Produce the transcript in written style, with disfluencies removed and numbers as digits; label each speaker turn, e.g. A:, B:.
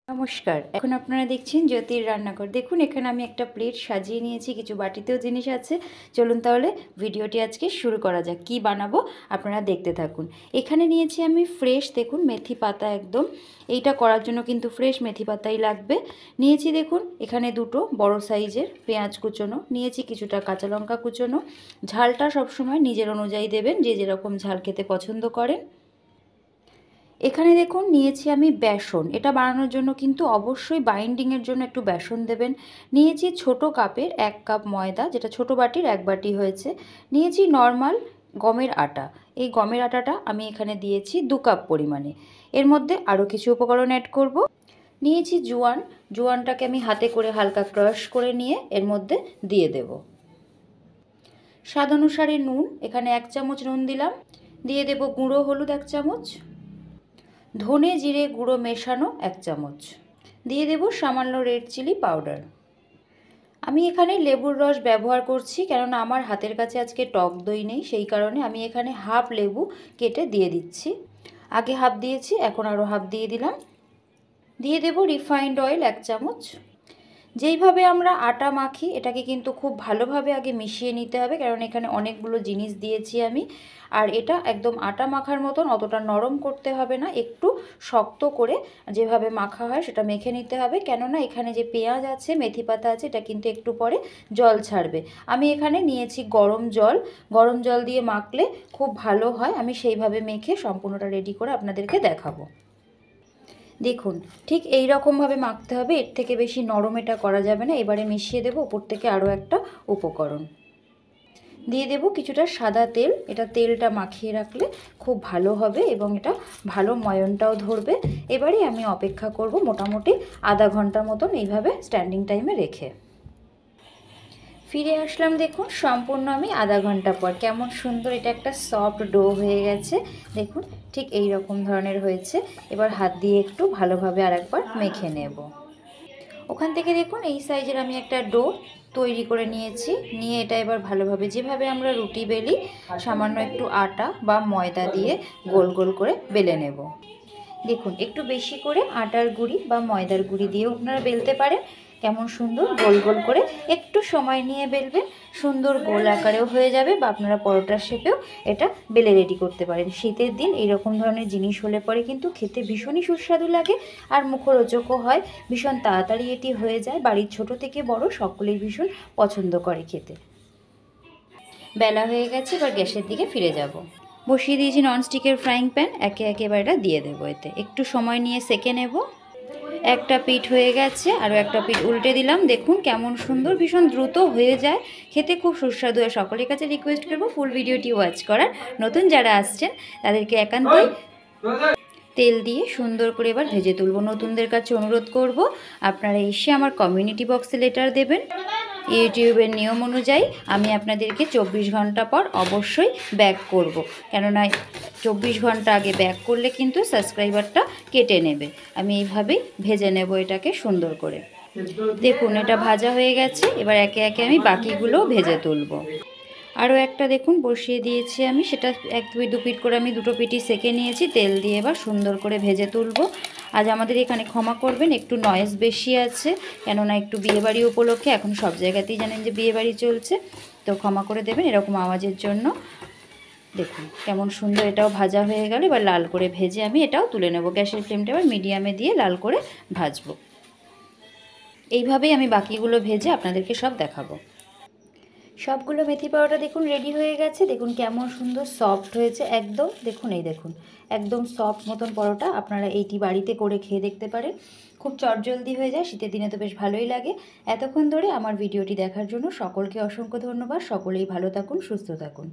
A: নমস্কার। এখন আপনারা দেখছেন জ্যোতির রান্নাঘর। দেখুন এখানে আমি একটা প্লেট সাজিয়ে নিয়েছি, কিছু বাটিতেও জিনিস আছে। চলুন তাহলে ভিডিওটি আজকে শুরু করা যাক। কি বানাবো আপনারা দেখতে থাকুন। এখানে নিয়েছি আমি ফ্রেশ, দেখুন মেথি পাতা একদম। এইটা করার জন্য কিন্তু ফ্রেশ মেথি পাতাই লাগবে। নিয়েছি দেখুন এখানে দুটো বড় সাইজের পেঁয়াজ কুচোনো, নিয়েছি কিছুটা কাঁচা লঙ্কা কুচোনো। ঝালটা সবসময় নিজের অনুযায়ী দেবেন, যে যেরকম ঝাল খেতে পছন্দ করেন। এখানে দেখুন নিয়েছি আমি বেসন। এটা বানানোর জন্য কিন্তু অবশ্যই বাইন্ডিংয়ের জন্য একটু বেসন দেবেন। নিয়েছি ছোট কাপের 1 কাপ ময়দা, যেটা ছোট বাটির 1 বাটি হয়েছে। নিয়েছি নর্মাল গমের আটা। এই গমের আটাটা আমি এখানে দিয়েছি 2 কাপ পরিমাণে। এর মধ্যে আরও কিছু উপকরণ অ্যাড করব। নিয়েছি জোয়ান। জোয়ানটাকে আমি হাতে করে হালকা ক্রাশ করে নিয়ে এর মধ্যে দিয়ে দেব। স্বাদ অনুসারে নুন, এখানে 1 চামচ নুন দিলাম। দিয়ে দেব গুঁড়ো হলুদ 1 চামচ, ধনে জিরে গুঁড়ো মেশানো 1 চামচ, দিয়ে দেব সামান্য রেড চিলি পাউডার। আমি এখানে লেবুর রস ব্যবহার করছি, কেননা আমার হাতের কাছে আজকে টক দই নেই, সেই কারণে আমি এখানে হাফ লেবু কেটে দিয়ে দিচ্ছি। আগে হাফ দিয়েছি, এখন আরও হাফ দিয়ে দিলাম। দিয়ে দেব রিফাইন্ড অয়েল 1 চামচ। যেইভাবে আমরা আটা মাখি এটাকে কিন্তু খুব ভালোভাবে আগে মিশিয়ে নিতে হবে, কারণ এখানে অনেকগুলো জিনিস দিয়েছি আমি। আর এটা একদম আটা মাখার মতন অতটা নরম করতে হবে না, একটু শক্ত করে যেভাবে মাখা হয় সেটা মেখে নিতে হবে, কেননা এখানে যে পেঁয়াজ আছে মেথি পাতা আছে এটা কিন্তু একটু পরে জল ছাড়বে। আমি এখানে নিয়েছি গরম জল, গরম জল দিয়ে মাখলে খুব ভালো হয়। আমি সেইভাবে মেখে সম্পূর্ণটা রেডি করে আপনাদেরকে দেখাবো। দেখুন ঠিক এই রকমভাবে মাখতে হবে, এর থেকে বেশি নরম এটা করা যাবে না। এবারে মিশিয়ে দেব উপর থেকে আরও একটা উপকরণ, দিয়ে দেব কিছুটা সাদা তেল। এটা তেলটা মাখিয়ে রাখলে খুব ভালো হবে এবং এটা ভালো ময়নটাও ধরবে। এবারে আমি অপেক্ষা করব মোটামুটি আধা ঘন্টার মতন এইভাবে স্ট্যান্ডিং টাইমে রেখে। ফিরে আসলাম দেখুন সম্পূর্ণ আমি আধা ঘন্টা পর। কেমন সুন্দর এটা একটা সফট ডো হয়ে গেছে দেখুন, ঠিক এই রকম ধরনের হয়েছে। এবার হাত দিয়ে একটু ভালোভাবে আরেকবার মেখে নেব। ওখান থেকে দেখুন এই সাইজের আমি একটা ডো তৈরি করে নিয়েছি। নিয়ে এটা এবার ভালোভাবে যেভাবে আমরা রুটি বেলি সামান্য একটু আটা বা ময়দা দিয়ে গোল গোল করে বেলে নেব। দেখুন একটু বেশি করে আটার গুঁড়ি বা ময়দার গুঁড়ি দিয়েও আপনারা বেলতে পারেন। কেমন সুন্দর গোল গোল করে একটু সময় নিয়ে বেলবেন, সুন্দর গোল আকারেও হয়ে যাবে, বা আপনারা পরোটার শেপেও এটা বেলে রেডি করতে পারেন। শীতের দিন এইরকম ধরনের জিনিস হলে পরে কিন্তু খেতে ভীষণই সুস্বাদু লাগে আর মুখরোচকও হয়। ভীষণ তাড়াতাড়ি এটি হয়ে যায়, বাড়ির ছোট থেকে বড় সকলেই ভীষণ পছন্দ করে খেতে। বেলা হয়ে গেছে, এবার গ্যাসের দিকে ফিরে যাব। বসিয়ে দিয়েছি ননস্টিকের ফ্রাইং প্যান, একে একে এবার এটা দিয়ে দেবো। এতে একটু সময় নিয়ে সেঁকে নেব। একটা পিঠ হয়ে গেছে, আরও একটা পিঠ উল্টে দিলাম। দেখুন কেমন সুন্দর, ভীষণ দ্রুত হয়ে যায়, খেতে খুব সুস্বাদু হয়। সকলের কাছে রিকোয়েস্ট করবো ফুল ভিডিওটি ওয়াচ করার। নতুন যারা আসছেন তাদেরকে একান্তই তেল দিয়ে সুন্দর করে এবার ভেজে তুলব। নতুনদের কাছে অনুরোধ করব আপনারা এসে আমার কমিউনিটি বক্সে লেটার দেবেন। ইউটিউবের নিয়ম অনুযায়ী আমি আপনাদেরকে 24 ঘন্টা পর অবশ্যই ব্যাক করব, কেননা 24 ঘন্টা আগে ব্যাক করলে কিন্তু সাবস্ক্রাইবারটা কেটে নেবে। আমি এইভাবেই ভেজে নেব এটাকে সুন্দর করে। দেখুন এটা ভাজা হয়ে গেছে, এবার একে একে আমি বাকিগুলো ভেজে তুলব। আরও একটা দেখুন বসিয়ে দিয়েছি আমি, সেটা 1-2 পিঠ করে আমি দুটো পিঠই সেঁকে নিয়েছি। তেল দিয়ে এবার সুন্দর করে ভেজে তুলব। আজ আমাদের এখানে ক্ষমা করবেন একটু নয়েজ বেশি আছে, কেননা একটু বিয়েবাড়ি উপলক্ষে এখন সব জায়গাতেই জানেন যে বিয়েবাড়ি চলছে, তো ক্ষমা করে দেবেন এরকম আওয়াজের জন্য। দেখুন কেমন সুন্দর এটাও ভাজা হয়ে গেল। এবার লাল করে ভেজে আমি এটাও তুলে নেব। গ্যাসের ফ্লেমটা এবার মিডিয়ামে দিয়ে লাল করে ভাজবো। এইভাবেই আমি বাকিগুলো ভেজে আপনাদেরকে সব দেখাবো। সবগুলো মেথি পাউডার দেখুন রেডি হয়ে গেছে। দেখুন কেমন সুন্দর সফট হয়েছে একদম। দেখুন এই দেখুন একদম সফট মতন পরোটা। আপনারা এইটি বাড়িতে করে খেয়ে দেখতে পারেন, খুব চটজলদি হয়ে যায়। শীতের দিনে তো বেশ ভালোই লাগে। এতক্ষণ ধরে আমার ভিডিওটি দেখার জন্য সকলকে অসংখ্য ধন্যবাদ। সকলেই ভালো থাকুন, সুস্থ থাকুন।